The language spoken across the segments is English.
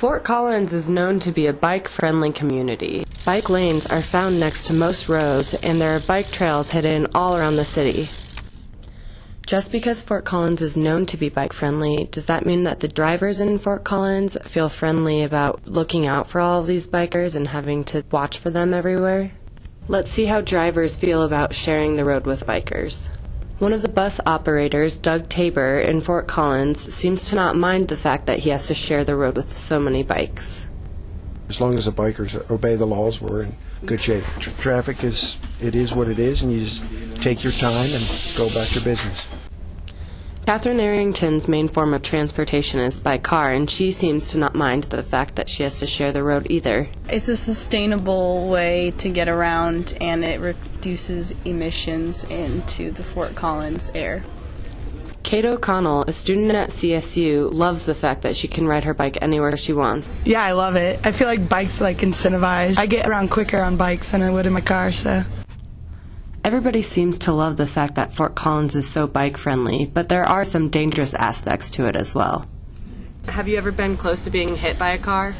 Fort Collins is known to be a bike-friendly community. Bike lanes are found next to most roads, and there are bike trails hidden all around the city. Just because Fort Collins is known to be bike-friendly, does that mean that the drivers in Fort Collins feel friendly about looking out for all of these bikers and having to watch for them everywhere? Let's see how drivers feel about sharing the road with bikers. One of the bus operators, Doug Tabor, in Fort Collins, seems to not mind the fact that he has to share the road with so many bikes. As long as the bikers obey the laws, we're in good shape. Traffic is what it is, and you just take your time and go about your business. Catherine Arrington's main form of transportation is by car, and she seems to not mind the fact that she has to share the road either. It's a sustainable way to get around, and it reduces emissions into the Fort Collins air. Kate O'Connell, a student at CSU, loves the fact that she can ride her bike anywhere she wants. Yeah, I love it. I feel like bikes incentivize. I get around quicker on bikes than I would in my car, so. Everybody seems to love the fact that Fort Collins is so bike-friendly, but there are some dangerous aspects to it as well. Have you ever been close to being hit by a car?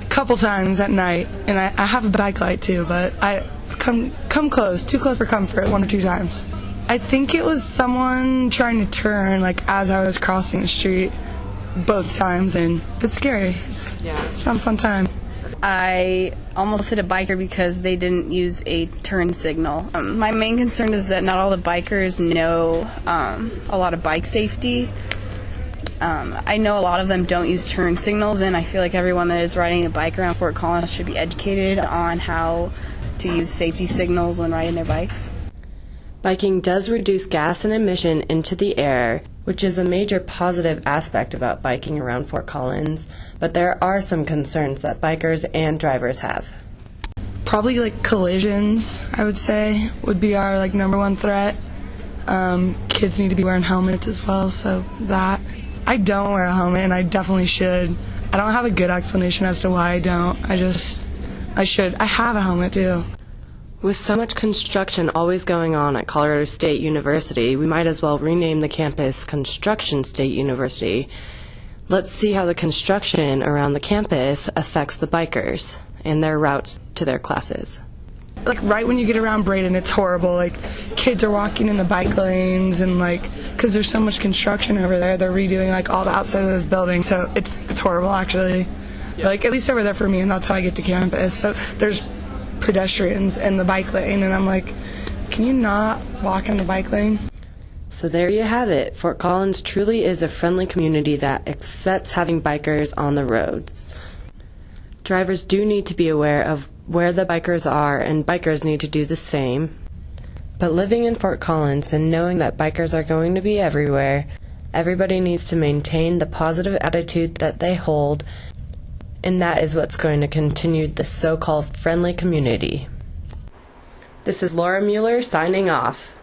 A couple times at night, and I have a bike light too, but I come close, too close for comfort, 1 or 2 times. I think it was someone trying to turn, as I was crossing the street, both times, and it's scary. It's not a fun time. I almost hit a biker because they didn't use a turn signal. My main concern is that not all the bikers know a lot of bike safety. I know a lot of them don't use turn signals, and I feel like everyone that is riding a bike around Fort Collins should be educated on how to use safety signals when riding their bikes. Biking does reduce gas and emission into the air, which is a major positive aspect about biking around Fort Collins, but there are some concerns that bikers and drivers have. Probably collisions, I would say, would be our number one threat. Kids need to be wearing helmets as well, so that. I don't wear a helmet, and I definitely should. I don't have a good explanation as to why I don't. I should. I have a helmet too. With so much construction always going on at Colorado State University, we might as well rename the campus Construction State University. Let's see how the construction around the campus affects the bikers and their routes to their classes. Right when you get around Braden, it's horrible. Kids are walking in the bike lanes, and because there's so much construction over there, they're redoing all the outside of this building, so it's horrible actually. Yeah. At least over there for me, and that's how I get to campus. So there's pedestrians in the bike lane, and I'm can you not walk in the bike lane? So there you have it. Fort Collins truly is a friendly community that accepts having bikers on the roads. Drivers do need to be aware of where the bikers are, and bikers need to do the same. But living in Fort Collins and knowing that bikers are going to be everywhere, everybody needs to maintain the positive attitude that they hold, and that is what's going to continue the so-called friendly community. This is Laura Mueller signing off.